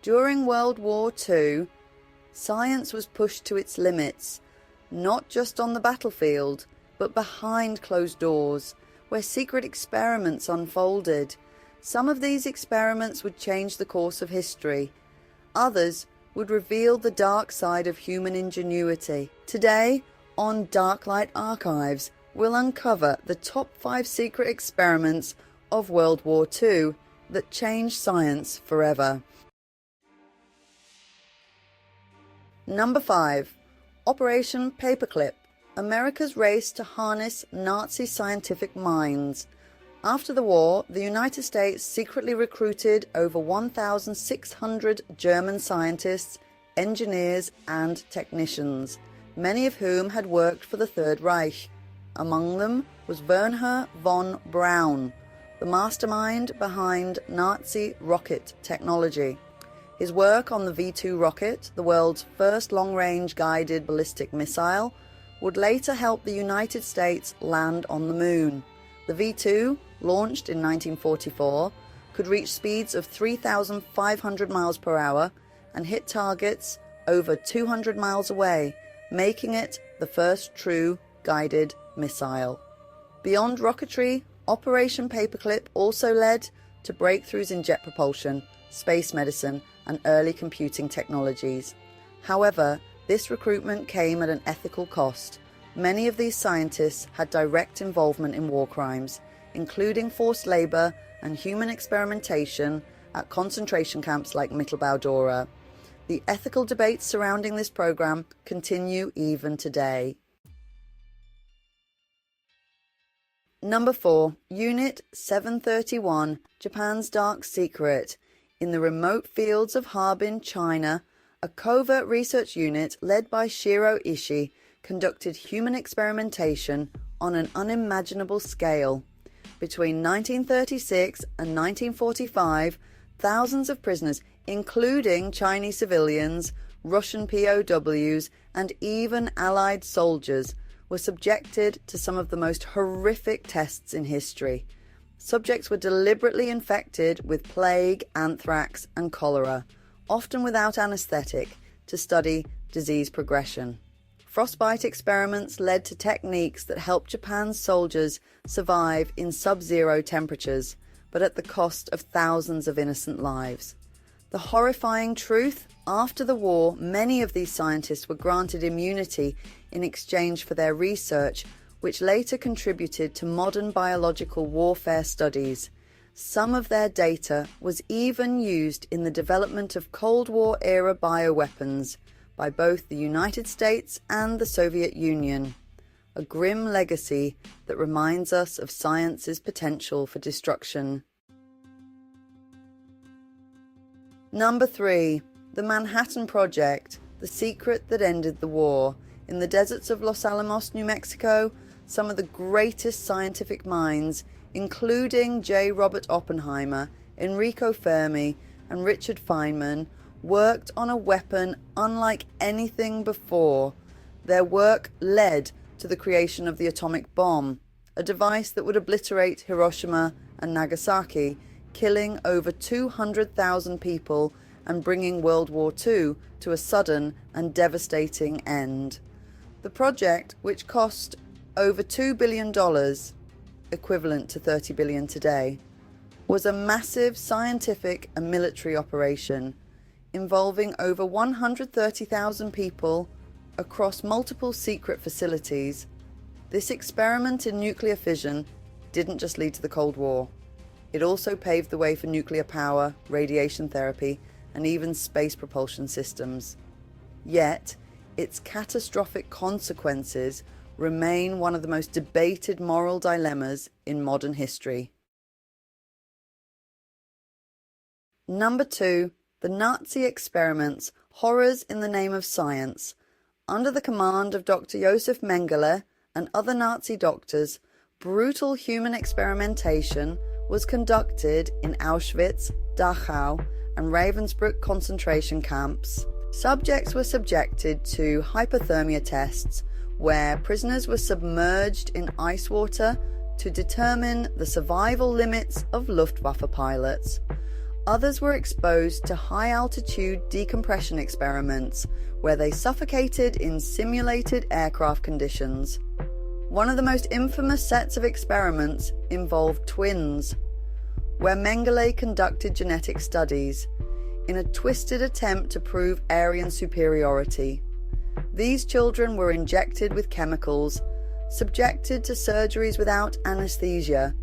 During World War II, science was pushed to its limits, not just on the battlefield, but behind closed doors, where secret experiments unfolded. Some of these experiments would change the course of history. Others would reveal the dark side of human ingenuity. Today, on DarklightArchives, we'll uncover the top 5 secret experiments of World War II that changed science forever. Number 5. Operation Paperclip, America's race to harness Nazi scientific minds. After the war, the United States secretly recruited over 1,600 German scientists, engineers, and technicians, many of whom had worked for the Third Reich. Among them was Wernher von Braun, the mastermind behind Nazi rocket technology. His work on the V-2 rocket, the world's first long-range guided ballistic missile, would later help the United States land on the moon. The V-2, launched in 1944, could reach speeds of 3,500 miles per hour and hit targets over 200 miles away, making it the first true guided missile. Beyond rocketry, Operation Paperclip also led to breakthroughs in jet propulsion, space medicine, and early computing technologies. However, this recruitment came at an ethical cost. Many of these scientists had direct involvement in war crimes, including forced labor and human experimentation at concentration camps like Mittelbau-Dora. The ethical debates surrounding this program continue even today. Number 4. Unit 731, Japan's Dark Secret. In the remote fields of Harbin, China, a covert research unit led by Shiro Ishii conducted human experimentation on an unimaginable scale. Between 1936 and 1945, thousands of prisoners, including Chinese civilians, Russian POWs, and even Allied soldiers, were subjected to some of the most horrific tests in history. Subjects were deliberately infected with plague, anthrax, and cholera, often without anesthetic, to study disease progression. Frostbite experiments led to techniques that helped Japan's soldiers survive in sub-zero temperatures, but at the cost of thousands of innocent lives. The horrifying truth: after the war, many of these scientists were granted immunity in exchange for their research, which later contributed to modern biological warfare studies. Some of their data was even used in the development of Cold War-era bioweapons by both the United States and the Soviet Union. A grim legacy that reminds us of science's potential for destruction. Number 3. The Manhattan Project, the secret that ended the war. In the deserts of Los Alamos, New Mexico, some of the greatest scientific minds, including J. Robert Oppenheimer, Enrico Fermi, and Richard Feynman, worked on a weapon unlike anything before. Their work led to the creation of the atomic bomb, a device that would obliterate Hiroshima and Nagasaki, killing over 200,000 people and bringing World War II to a sudden and devastating end. The project, which cost over $2 billion, equivalent to $30 billion today, was a massive scientific and military operation involving over 130,000 people across multiple secret facilities. This experiment in nuclear fission didn't just lead to the Cold War. It also paved the way for nuclear power, radiation therapy, and even space propulsion systems. Yet, its catastrophic consequences remain one of the most debated moral dilemmas in modern history. Number 2. The Nazi Experiments, Horrors in the Name of Science. Under the command of Dr. Josef Mengele and other Nazi doctors, brutal human experimentation was conducted in Auschwitz, Dachau, and Ravensbrück concentration camps. Subjects were subjected to hypothermia tests, where prisoners were submerged in ice water to determine the survival limits of Luftwaffe pilots. Others were exposed to high-altitude decompression experiments, where they suffocated in simulated aircraft conditions. One of the most infamous sets of experiments involved twins, where Mengele conducted genetic studies in a twisted attempt to prove Aryan superiority. These children were injected with chemicals, subjected to surgeries without anesthesia,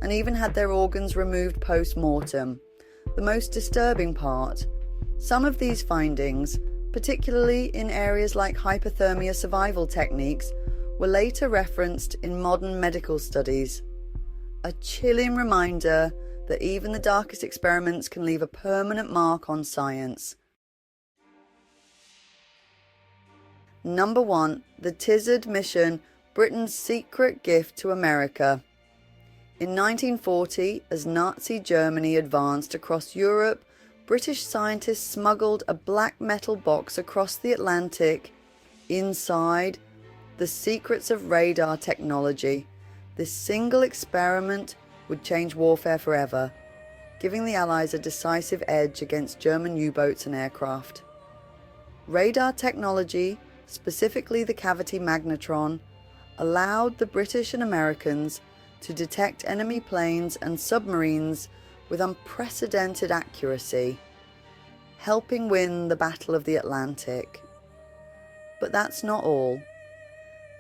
and even had their organs removed post-mortem. The most disturbing part, some of these findings, particularly in areas like hypothermia survival techniques, were later referenced in modern medical studies. A chilling reminder that even the darkest experiments can leave a permanent mark on science. Number 1. The Tizard Mission, Britain's secret gift to America. In 1940, as Nazi Germany advanced across Europe, British scientists smuggled a black metal box across the Atlantic. Inside, the secrets of radar technology. This single experiment would change warfare forever, giving the Allies a decisive edge against German U-boats and aircraft. Radar technology, specifically the cavity magnetron, allowed the British and Americans to detect enemy planes and submarines with unprecedented accuracy, helping win the Battle of the Atlantic. But that's not all.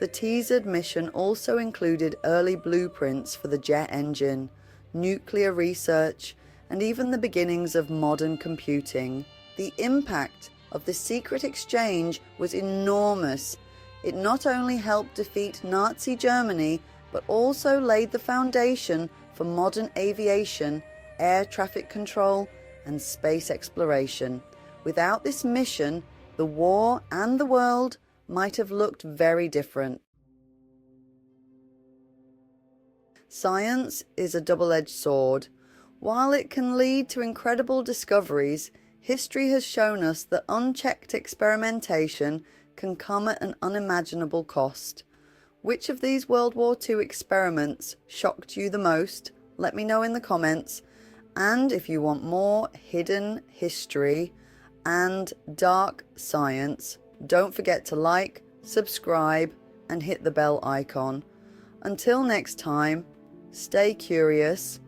The Tizard mission also included early blueprints for the jet engine, nuclear research, and even the beginnings of modern computing. The impact of the secret exchange was enormous. It not only helped defeat Nazi Germany, but also laid the foundation for modern aviation, air traffic control, and space exploration. Without this mission, the war and the world might have looked very different. Science is a double-edged sword. While it can lead to incredible discoveries, history has shown us that unchecked experimentation can come at an unimaginable cost. Which of these World War II experiments shocked you the most? Let me know in the comments. And if you want more hidden history and dark science, don't forget to like, subscribe, and hit the bell icon. Until next time, stay curious,